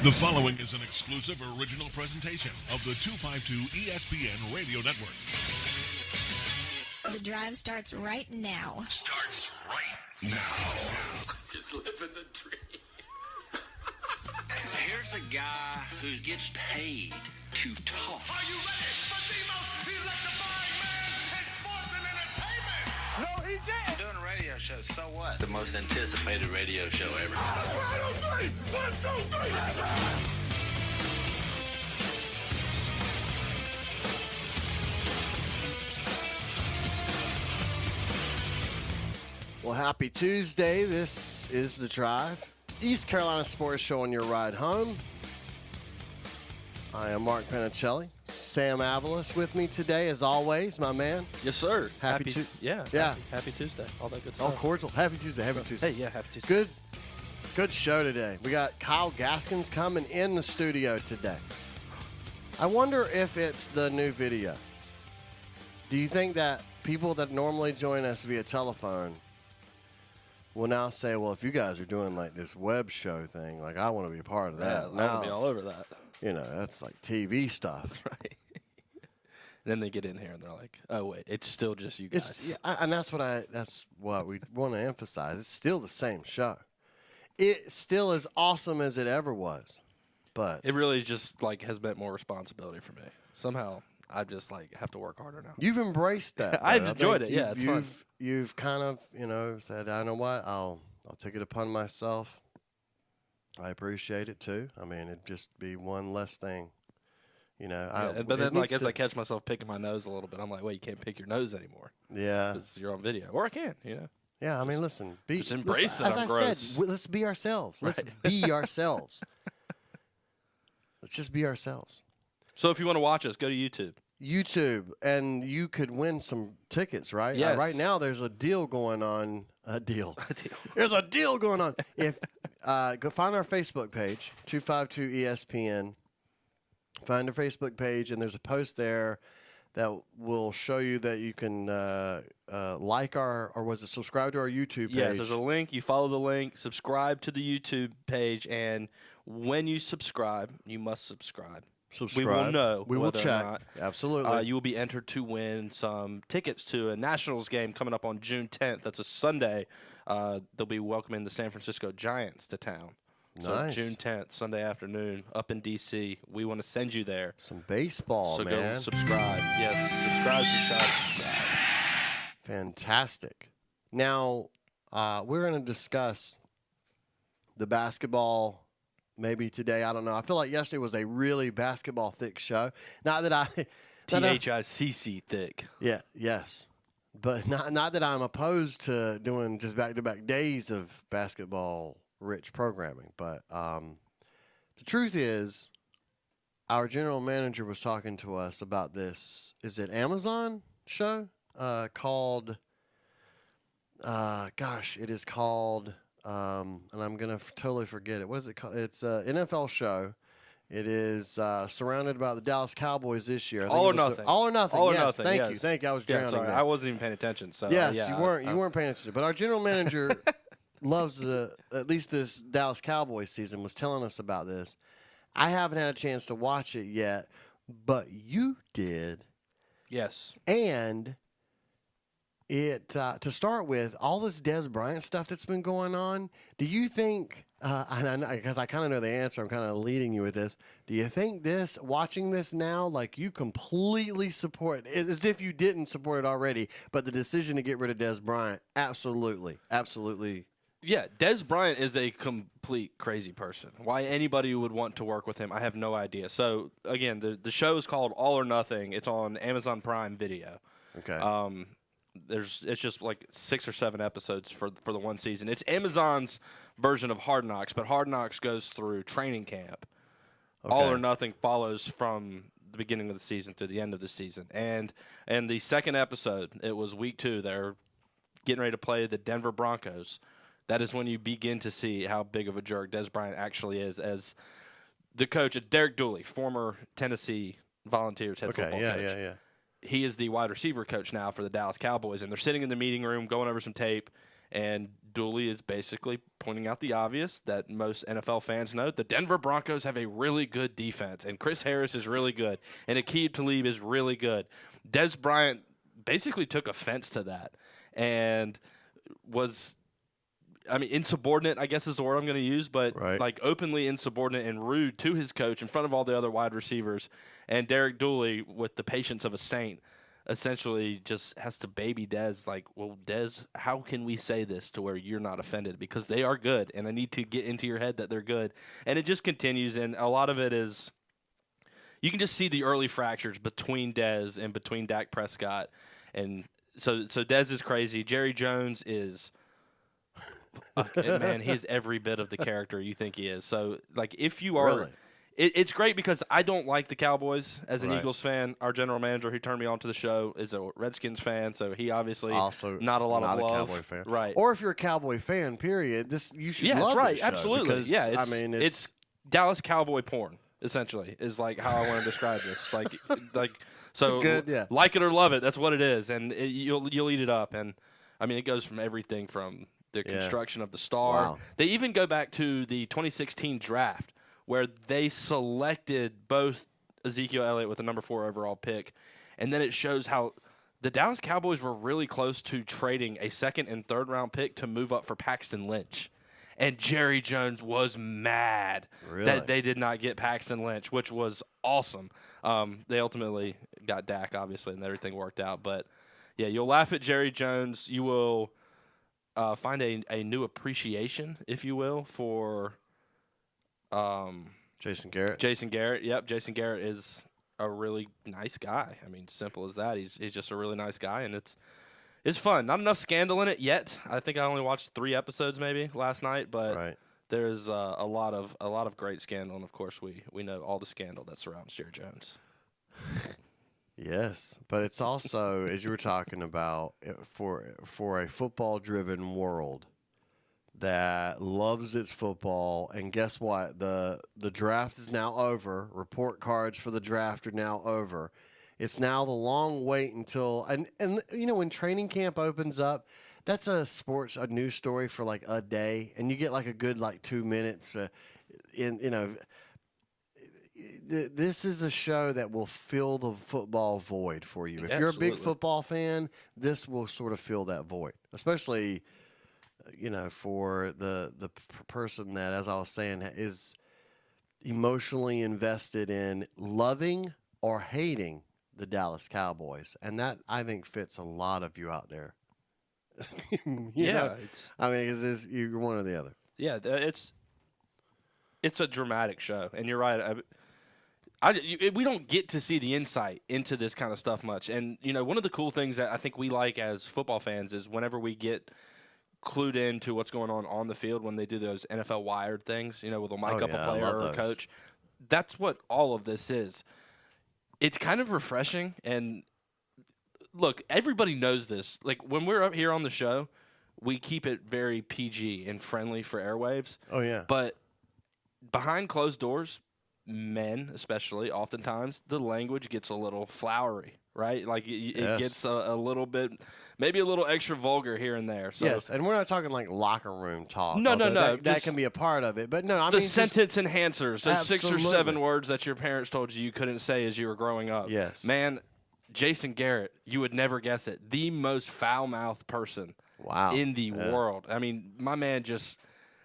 The following is an exclusive original presentation of the 252 ESPN Radio Network. The drive starts right now. Starts right now. Just living the dream. Here's a guy who gets paid to talk. Are you ready for the most electrifying man in sports and entertainment? No, he did. I'm doing a radio show, so what? The most anticipated radio show ever. Right on three. 1, 2, 3. Well, happy Tuesday. This is The Drive, East Carolina Sports Show on your ride home. I am Mark Panicelli. Sam Avalos with me today, as always, my man. Yes, sir. Happy Happy Tuesday. All that good Oh, stuff. cordial. Happy Tuesday. Happy Tuesday. Hey, yeah, happy Tuesday. Good show today. We got Kyle Gaskins coming in the studio today. I wonder if it's the new video. Do you think that people that normally join us via telephone will now say, well, if you guys are doing like this web show thing, like I want to be a part of that. Yeah, I want to be all over that. You know, that's like TV stuff. Right. Then they get in here and they're like, oh, wait, it's still just you guys. And that's what we want to emphasize. It's still the same show. It still as awesome as it ever was. But It really just like has meant more responsibility for me. Somehow I just like have to work harder now. you've embraced that. I've though. I enjoyed think it. Yeah, it's fun. You've kind of, said, I know what, I'll take it upon myself. I appreciate it too. I mean, it'd just be one less thing. But then, like, as I catch myself picking my nose a little bit, I'm like, wait, you can't pick your nose anymore. Yeah. Because you're on video. Or I can, Yeah, I mean, listen. Just embrace that as I'm I gross. said, let's be ourselves. Let's be ourselves. Let's just be ourselves. So if you want to watch us, go to YouTube. And you could win some tickets, right? Yes. Right now, there's a deal going on. There's a deal going on. If go find our Facebook page, 252 ESPN. Find our Facebook page, and there's a post there that will show you that you can subscribe to our YouTube page. Yes, there's a link. You follow the link, subscribe to the YouTube page, and when you subscribe, you must subscribe. We will know. We will whether or check. not. Absolutely. You will be entered to win some tickets to a Nationals game coming up on June 10th. That's a Sunday. They'll be welcoming the San Francisco Giants to town. Nice. So June 10th, Sunday afternoon, up in D.C. We want to send you there. Some baseball, so man. go subscribe. Yes, subscribe. Fantastic. Now, we're going to discuss the basketball maybe today. I don't know. I feel like yesterday was a really basketball-thick show. Not that I... THICC thick. Yeah, yes. But not that I'm opposed to doing just back-to-back days of basketball-rich programming. But the truth is, our general manager was talking to us about this. Is it Amazon show called? It is called. And I'm gonna totally forget it. What is it called? It's an NFL show. It is surrounded by the Dallas Cowboys this year. All or Nothing. All or Nothing. All or Yes, Nothing. Thank you. I was drowning. Sorry, there. I wasn't even paying attention. So Yes, yeah, you weren't paying attention. But our general manager loves at least this Dallas Cowboys season was telling us about this. I haven't had a chance to watch it yet, but you did. Yes. And it to start with, all this Dez Bryant stuff that's been going on, do you think, because I kind of know the answer, I'm kind of leading you with this, do you think watching this now, like you completely support, as if you didn't support it already, but the decision to get rid of Dez Bryant, absolutely. Yeah, Dez Bryant is a complete crazy person. Why anybody would want to work with him, I have no idea. So, again, the show is called All or Nothing. It's on Amazon Prime Video. Okay. It's just like 6 or 7 episodes for the one season. It's Amazon's version of Hard Knocks, but Hard Knocks goes through training camp. Okay. All or Nothing follows from the beginning of the season through the end of the season. And the second episode, it was week 2. They're getting ready to play the Denver Broncos. That is when you begin to see how big of a jerk Dez Bryant actually is as the coach, Derek Dooley, former Tennessee Volunteers head football coach. Yeah. He is the wide receiver coach now for the Dallas Cowboys, and they're sitting in the meeting room going over some tape, And Dooley is basically pointing out the obvious that most NFL fans know. The Denver Broncos have a really good defense, and Chris Harris is really good, and Aqib Talib is really good. Dez Bryant basically took offense to that and was, insubordinate, I guess is the word I'm going to use, but like openly insubordinate and rude to his coach in front of all the other wide receivers. And Derek Dooley, with the patience of a saint, essentially just has to baby Dez, like, well, Dez, how can we say this to where you're not offended? Because they are good, and I need to get into your head that they're good. And it just continues, and a lot of it is you can just see the early fractures between Dez and between Dak Prescott. And so Dez is crazy. Jerry Jones is man, he is every bit of the character you think he is. So, like, if you are Really? It's great because I don't like the Cowboys as an Eagles fan. Our general manager who turned me on to the show is a Redskins fan, so he obviously Also not a lot of love. Cowboy fan. Right. Or if you're a Cowboy fan, period, you should love right. this show Absolutely. because, Yeah, it's Dallas Cowboy porn, essentially, is like how I want to describe this. Like so good, yeah. Like it or love it, that's what it is, and you'll eat it up. And I mean, it goes from everything from the construction of the star. Wow. They even go back to the 2016 draft, where they selected both Ezekiel Elliott with the number 4 overall pick, and then it shows how the Dallas Cowboys were really close to trading a second and third round pick to move up for Paxton Lynch. And Jerry Jones was mad that they did not get Paxton Lynch, which was awesome. They ultimately got Dak, obviously, and everything worked out. But, yeah, you'll laugh at Jerry Jones. You will find a new appreciation, if you will, for Jason Garrett. Jason Garrett. Yep, Jason Garrett is a really nice guy. I mean, simple as that. He's just a really nice guy, and it's fun. Not enough scandal in it yet. I think I only watched 3 episodes maybe last night, but there's a lot of great scandal, and of course we know all the scandal that surrounds Jerry Jones. Yes, but it's also, as you were talking about, for a football-driven world that loves its football, and guess what? The draft is now over. Report cards for the draft are now over. It's now the long wait until and when training camp opens up, that's a news story for like a day, and you get like a good 2 minutes. This is a show that will fill the football void for you. If you're a big football fan, this will sort of fill that void, especially for the person that, as I was saying, is emotionally invested in loving or hating the Dallas Cowboys. And that, I think, fits a lot of you out there. Because you're one or the other. Yeah, it's a dramatic show. And you're right. We don't get to see the insight into this kind of stuff much. And, one of the cool things that I think we like as football fans is whenever we get clued into what's going on the field when they do those NFL Wired things, where they'll mic up a player or a coach. That's what all of this is. It's kind of refreshing. And, look, everybody knows this. Like, when we're up here on the show, we keep it very PG and friendly for airwaves. Oh, yeah. But behind closed doors, men especially, oftentimes, the language gets a little flowery, right? Like, it gets a little bit, maybe a little extra vulgar here and there. So, yes, and we're not talking like locker room talk. No. That can be a part of it. But no, I mean, sentence enhancers, so 6 or 7 Absolutely. words that your parents told you couldn't say as you were growing up. Yes. Man, Jason Garrett, you would never guess it. The most foul-mouthed person in the world. I mean, my man just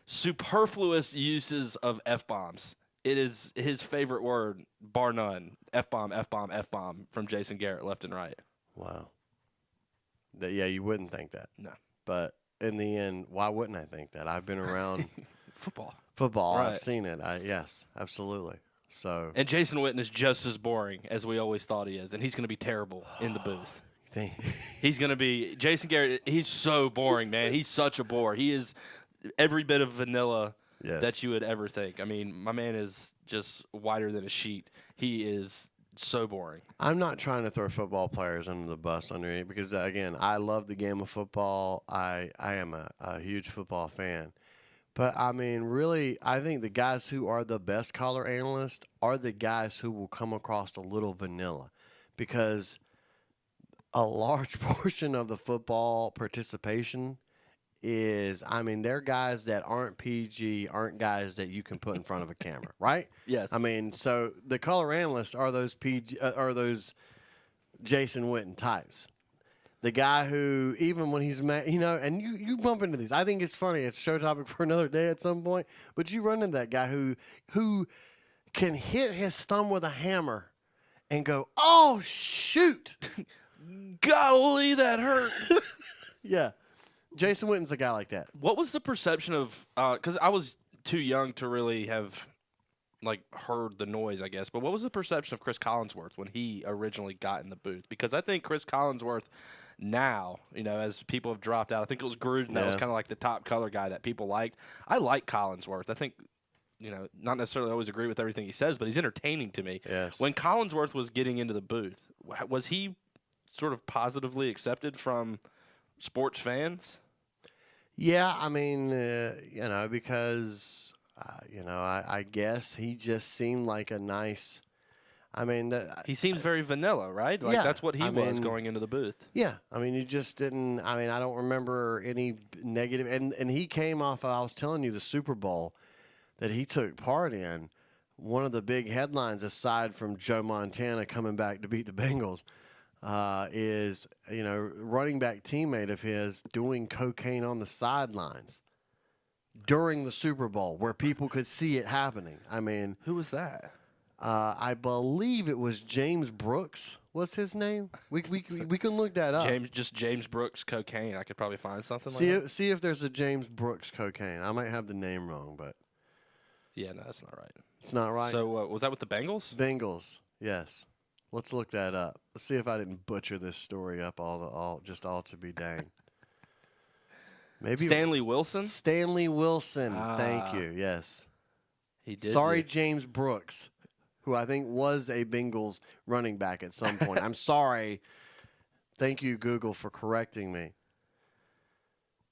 superfluous uses of F-bombs. It is his favorite word, bar none. F-bomb, F-bomb, F-bomb from Jason Garrett left and right. Wow. You wouldn't think that. No. But in the end, why wouldn't I think that? I've been around football. Right. I've seen it. Yes, absolutely. So. And Jason Witten is just as boring as we always thought he is, and he's going to be terrible in the booth. He's going to be – Jason Garrett, he's so boring, man. He's such a bore. He is every bit of vanilla that you would ever think. I mean, my man is just whiter than a sheet. He is so boring. I'm not trying to throw football players under the bus underneath because, again, I love the game of football. I am a huge football fan. But, I mean, really, I think the guys who are the best color analysts are the guys who will come across a little vanilla because a large portion of the football participation is, I mean, they're guys that aren't PG, aren't guys that you can put in front of a camera, right? Yes. I mean, so the color analysts are those those Jason Witten types. The guy who, even when he's mad, and you bump into these. I think it's funny. It's a show topic for another day at some point. But you run into that guy who can hit his thumb with a hammer and go, "Oh shoot, golly, that hurt." Yeah, Jason Witten's a guy like that. What was the perception of? Because I was too young to really have heard the noise, I guess. But what was the perception of Chris Collinsworth when he originally got in the booth? Because I think Chris Collinsworth now, as people have dropped out, I think it was Gruden that was kind of like the top color guy that people liked. I like Collinsworth. I think, not necessarily always agree with everything he says, but he's entertaining to me. Yes. When Collinsworth was getting into the booth, was he sort of positively accepted from sports fans? Yeah, I mean, because, I guess he just seemed like a nice. I mean, he seems very vanilla, right? That's what he was going into the booth. Yeah, I mean, you just didn't. I mean, I don't remember any negative. And he came off. I was telling you the Super Bowl that he took part in. One of the big headlines, aside from Joe Montana coming back to beat the Bengals, is running back teammate of his doing cocaine on the sidelines during the Super Bowl, where people could see it happening. I mean, who was that? I believe it was James Brooks. What's his name? We can look that up. James Brooks cocaine. I could probably find something see like that. See if there's a James Brooks cocaine. I might have the name wrong, but yeah, no, that's not right. It's not right. So was that with the Bengals? Bengals, yes. Let's look that up. Let's see if I didn't butcher this story up all to be dang. Maybe Stanley Wilson. Stanley Wilson. Thank you. Yes. He did. Sorry, James Brooks, who I think was a Bengals running back at some point. I'm sorry. Thank you, Google, for correcting me.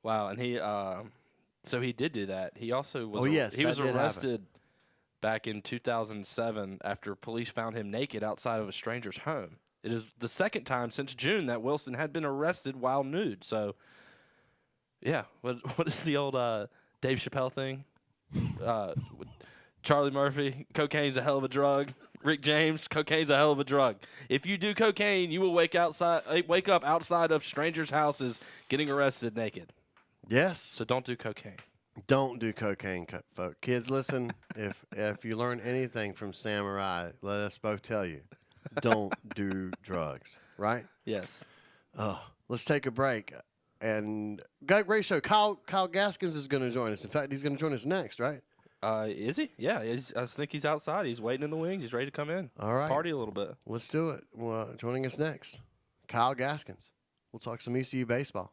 Wow, and he so he did do that. He also was he was arrested back in 2007 after police found him naked outside of a stranger's home. It is the second time since June that Wilson had been arrested while nude. So yeah, what is the old Dave Chappelle thing? Charlie Murphy, cocaine's a hell of a drug. Rick James, cocaine's a hell of a drug. If you do cocaine, you will wake up outside of strangers' houses getting arrested naked. Yes. So don't do cocaine. Don't do cocaine, folks. Kids, listen. if you learn anything from Samurai, let us both tell you, don't do drugs. Right? Yes. Let's take a break. And got a great show. Kyle Gaskins is going to join us. In fact, he's going to join us next, right? Is he? Yeah. I think he's outside. He's waiting in the wings. He's ready to come in. All right. Party a little bit. Let's do it. Joining us next, Kyle Gaskins. We'll talk some ECU baseball.